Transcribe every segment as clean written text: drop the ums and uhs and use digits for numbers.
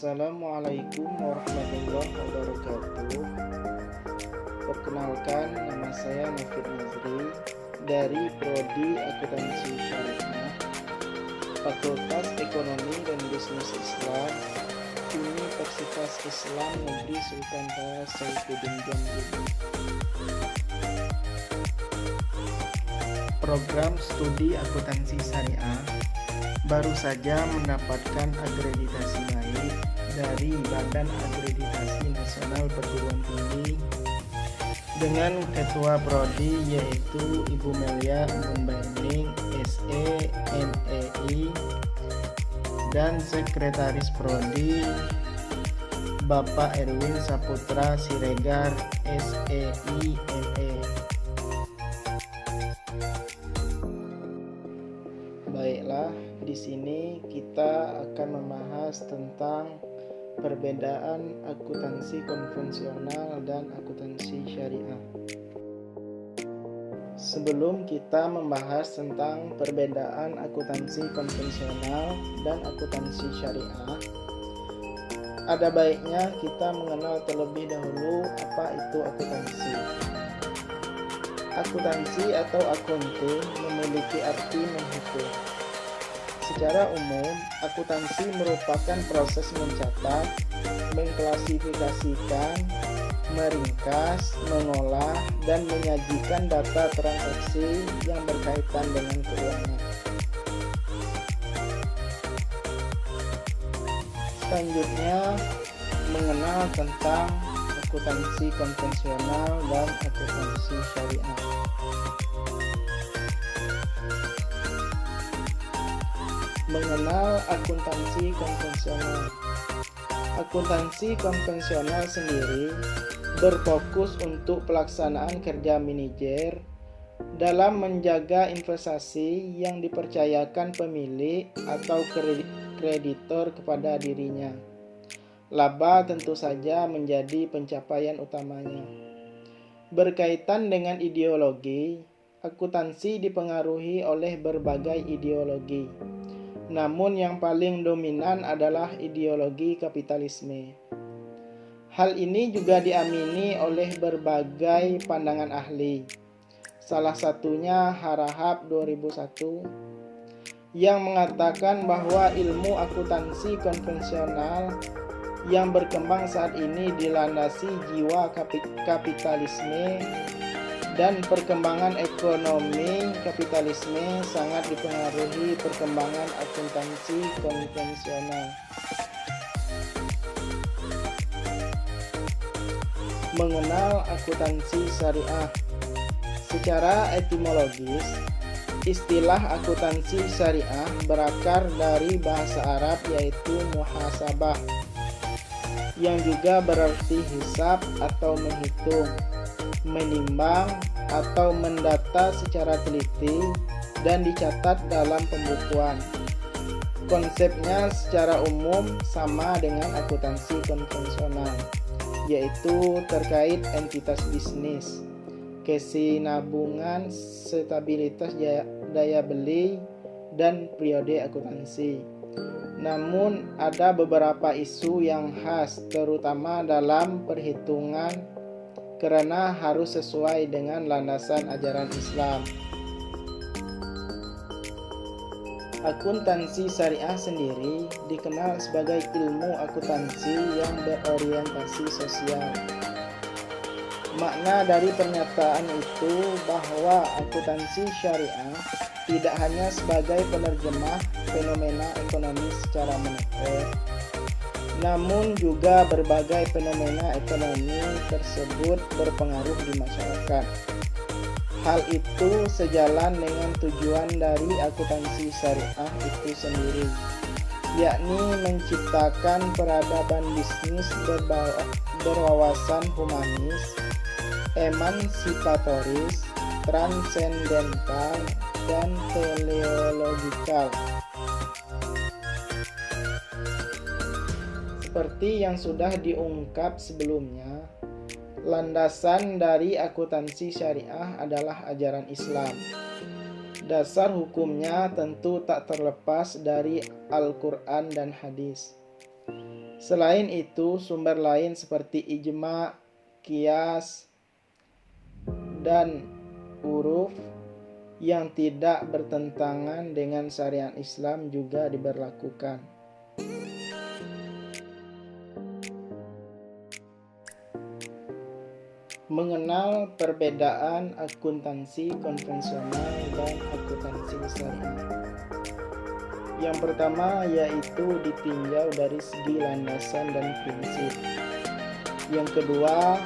Assalamualaikum warahmatullahi wabarakatuh. Perkenalkan, nama saya Nafid Nazri dari Prodi Akuntansi Syariah, Fakultas Ekonomi dan Bisnis Islam, Universitas Islam Negeri Sultan Toha Saifuddin Jambi. Program studi akuntansi syariah baru saja mendapatkan akreditasi baik dari Badan Akreditasi Nasional Perguruan Tinggi dengan Ketua Prodi yaitu Ibu Melia Munbaining SE MEI dan Sekretaris Prodi Bapak Erwin Saputra Siregar SEI ME. Baiklah, di sini kita akan membahas tentang perbedaan akuntansi konvensional dan akuntansi syariah. Sebelum kita membahas tentang perbedaan akuntansi konvensional dan akuntansi syariah, ada baiknya kita mengenal terlebih dahulu apa itu akuntansi. Akuntansi atau accounting memiliki arti menghitung. Secara umum, akuntansi merupakan proses mencatat, mengklasifikasikan, meringkas, mengolah, dan menyajikan data transaksi yang berkaitan dengan keuangan. Selanjutnya, mengenal tentang akuntansi konvensional dan akuntansi syariah. Mengenal akuntansi konvensional. Akuntansi konvensional sendiri berfokus untuk pelaksanaan kerja manajer dalam menjaga investasi yang dipercayakan pemilik atau kreditor kepada dirinya. Laba tentu saja menjadi pencapaian utamanya. Berkaitan dengan ideologi, akuntansi dipengaruhi oleh berbagai ideologi. Namun yang paling dominan adalah ideologi kapitalisme. Hal ini juga diamini oleh berbagai pandangan ahli. Salah satunya Harahap 2001 yang mengatakan bahwa ilmu akuntansi konvensional yang berkembang saat ini dilandasi jiwa kapitalisme dan perkembangan ekonomi kapitalisme sangat dipengaruhi perkembangan akuntansi konvensional. Mengenal akuntansi syariah. Secara etimologis, istilah akuntansi syariah berakar dari bahasa Arab yaitu muhasabah, yang juga berarti hisab atau menghitung, menimbang atau mendata secara teliti dan dicatat dalam pembukuan. Konsepnya secara umum sama dengan akuntansi konvensional, yaitu terkait entitas bisnis, kesinambungan, stabilitas daya beli, dan periode akuntansi. Namun ada beberapa isu yang khas terutama dalam perhitungan karena harus sesuai dengan landasan ajaran Islam. Akuntansi syariah sendiri dikenal sebagai ilmu akuntansi yang berorientasi sosial. Makna dari pernyataan itu bahwa akuntansi syariah tidak hanya sebagai penerjemah fenomena ekonomi secara moneter, namun juga berbagai fenomena ekonomi tersebut berpengaruh di masyarakat. Hal itu sejalan dengan tujuan dari akuntansi syariah itu sendiri, yakni menciptakan peradaban bisnis berwawasan humanis, emansipatoris, transendental, dan teleologikal. Seperti yang sudah diungkap sebelumnya, landasan dari akuntansi syariah adalah ajaran Islam. Dasar hukumnya tentu tak terlepas dari Al-Quran dan hadis. Selain itu, sumber lain seperti ijma, qiyas, dan uruf yang tidak bertentangan dengan syariat Islam juga diberlakukan. Mengenal perbedaan akuntansi konvensional dan akuntansi syariah. Yang pertama yaitu ditinjau dari segi landasan dan prinsip. Yang kedua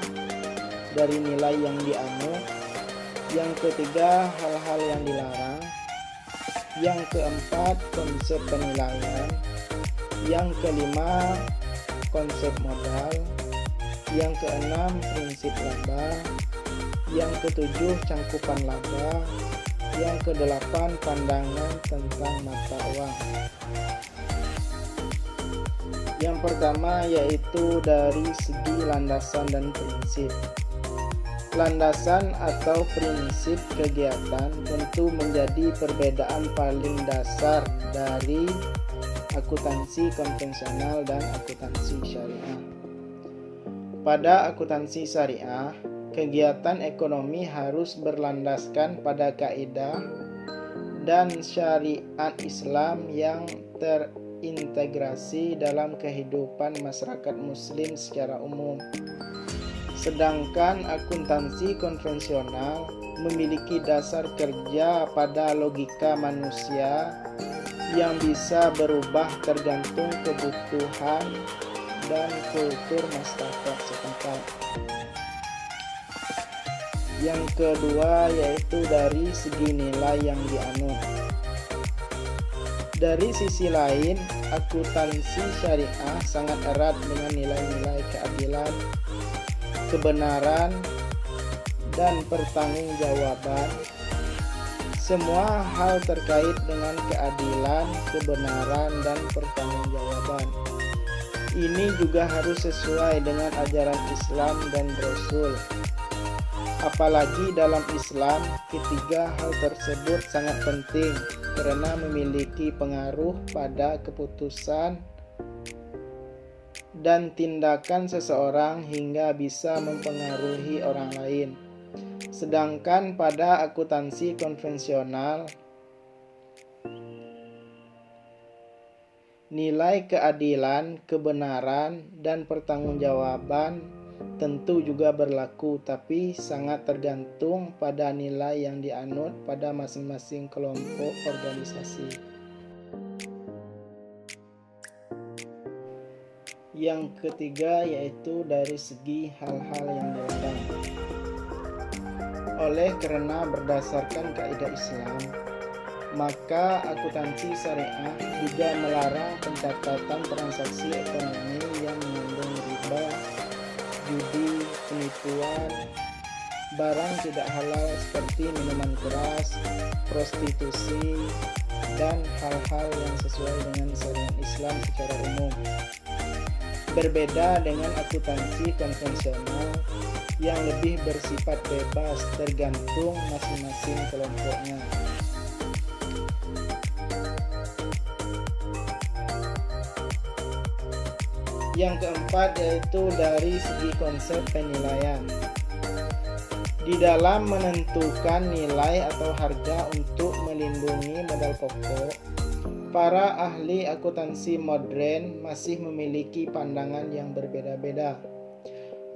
dari nilai yang dianut. Yang ketiga hal-hal yang dilarang. Yang keempat konsep penilaian. Yang kelima konsep modal. Yang keenam prinsip laba. Yang ketujuh cangkupan laba. Yang kedelapan pandangan tentang mata uang. Yang pertama yaitu dari segi landasan dan prinsip. Landasan atau prinsip kegiatan tentu menjadi perbedaan paling dasar dari akuntansi konvensional dan akuntansi syariah. Pada akuntansi syariah, kegiatan ekonomi harus berlandaskan pada kaidah dan syariat Islam yang terintegrasi dalam kehidupan masyarakat muslim secara umum. Sedangkan akuntansi konvensional memiliki dasar kerja pada logika manusia yang bisa berubah tergantung kebutuhan dan kultur masyarakat setempat. Yang kedua yaitu dari segi nilai yang dianut. Dari sisi lain, akuntansi syariah sangat erat dengan nilai-nilai keadilan, kebenaran, dan pertanggungjawaban. Semua hal terkait dengan keadilan, kebenaran, dan pertanggungjawaban ini juga harus sesuai dengan ajaran Islam dan Rasul. Apalagi dalam Islam, ketiga hal tersebut sangat penting karena memiliki pengaruh pada keputusan dan tindakan seseorang hingga bisa mempengaruhi orang lain. Sedangkan pada akuntansi konvensional, nilai keadilan, kebenaran, dan pertanggungjawaban tentu juga berlaku, tapi sangat tergantung pada nilai yang dianut pada masing-masing kelompok organisasi. Yang ketiga yaitu dari segi hal-hal yang dilarang. Oleh karena berdasarkan kaidah Islam, maka akuntansi syariah juga melarang pencatatan transaksi ekonomi yang mengandung riba, judi, penipuan, barang tidak halal seperti minuman keras, prostitusi, dan hal-hal yang sesuai dengan syariat Islam secara umum. Berbeda dengan akuntansi konvensional yang lebih bersifat bebas tergantung masing-masing kelompoknya. Yang keempat yaitu dari segi konsep penilaian. Di dalam menentukan nilai atau harga untuk melindungi modal pokok, para ahli akuntansi modern masih memiliki pandangan yang berbeda-beda.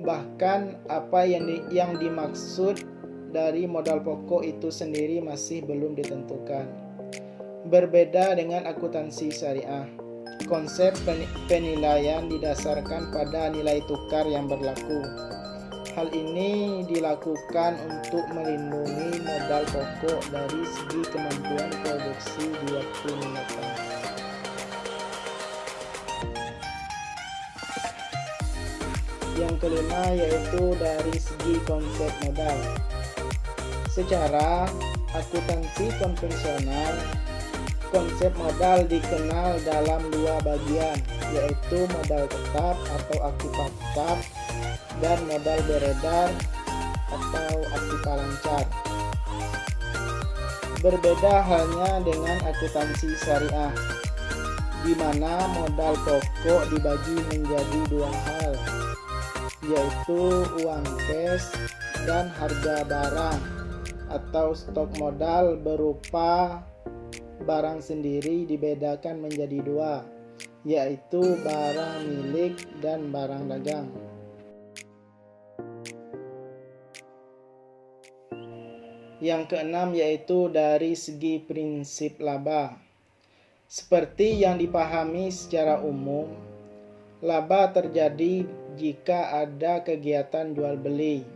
Bahkan apa yang dimaksud dari modal pokok itu sendiri masih belum ditentukan. Berbeda dengan akuntansi syariah, konsep penilaian didasarkan pada nilai tukar yang berlaku. Hal ini dilakukan untuk melindungi modal pokok dari segi kemampuan produksi di waktu mendatang. Yang kelima yaitu dari segi konsep modal. Secara akuntansi konvensional, konsep modal dikenal dalam dua bagian, yaitu modal tetap atau aktiva tetap dan modal beredar atau aktiva lancar. Berbeda halnya dengan akuntansi syariah. di mana modal pokok dibagi menjadi dua hal, yaitu uang cash dan harga barang atau stok modal berupa barang sendiri dibedakan menjadi dua, yaitu barang milik dan barang dagang. Yang keenam yaitu dari segi prinsip laba. Seperti yang dipahami secara umum, laba terjadi jika ada kegiatan jual beli.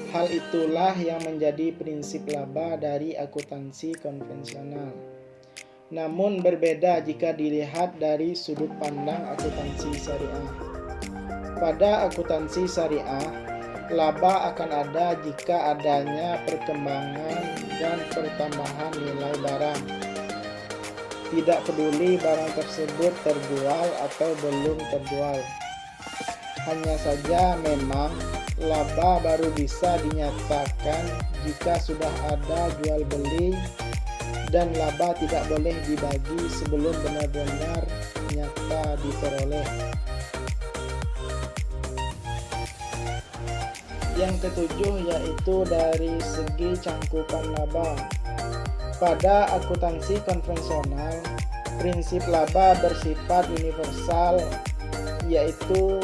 Hal itulah yang menjadi prinsip laba dari akuntansi konvensional. Namun berbeda jika dilihat dari sudut pandang akuntansi syariah. Pada akuntansi syariah, laba akan ada jika adanya perkembangan dan pertambahan nilai barang. Tidak peduli barang tersebut terjual atau belum terjual. Hanya saja memang laba baru bisa dinyatakan jika sudah ada jual beli, dan laba tidak boleh dibagi sebelum benar-benar nyata diperoleh. Yang ketujuh yaitu dari segi cangkupan laba. Pada akuntansi konvensional, prinsip laba bersifat universal, yaitu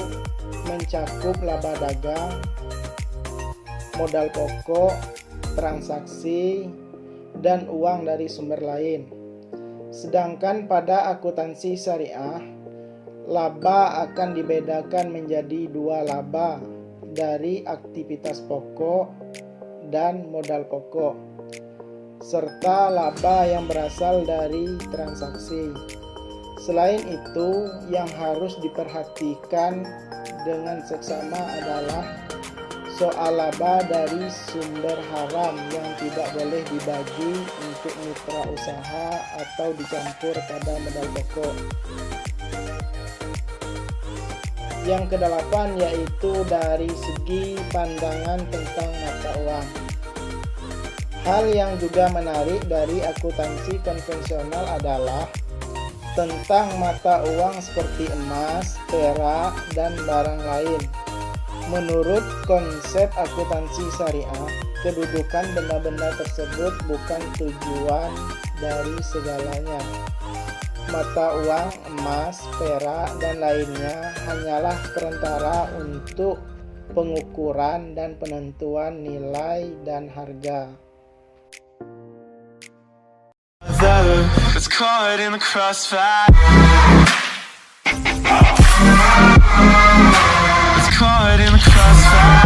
mencakup laba dagang, modal pokok, transaksi, dan uang dari sumber lain. Sedangkan pada akuntansi syariah, laba akan dibedakan menjadi dua laba, dari aktivitas pokok dan modal pokok, serta laba yang berasal dari transaksi. Selain itu, yang harus diperhatikan dengan seksama adalah soal laba dari sumber haram yang tidak boleh dibagi untuk mitra usaha atau dicampur pada modal pokok. Yang kedelapan yaitu dari segi pandangan tentang mata uang. Hal yang juga menarik dari akuntansi konvensional adalah tentang mata uang seperti emas, perak, dan barang lain. Menurut konsep akuntansi syariah, kedudukan benda-benda tersebut bukan tujuan dari segalanya. Mata uang, emas, perak, dan lainnya hanyalah perantara untuk pengukuran dan penentuan nilai dan harga. It's caught in the crossfire. It's caught in the crossfire.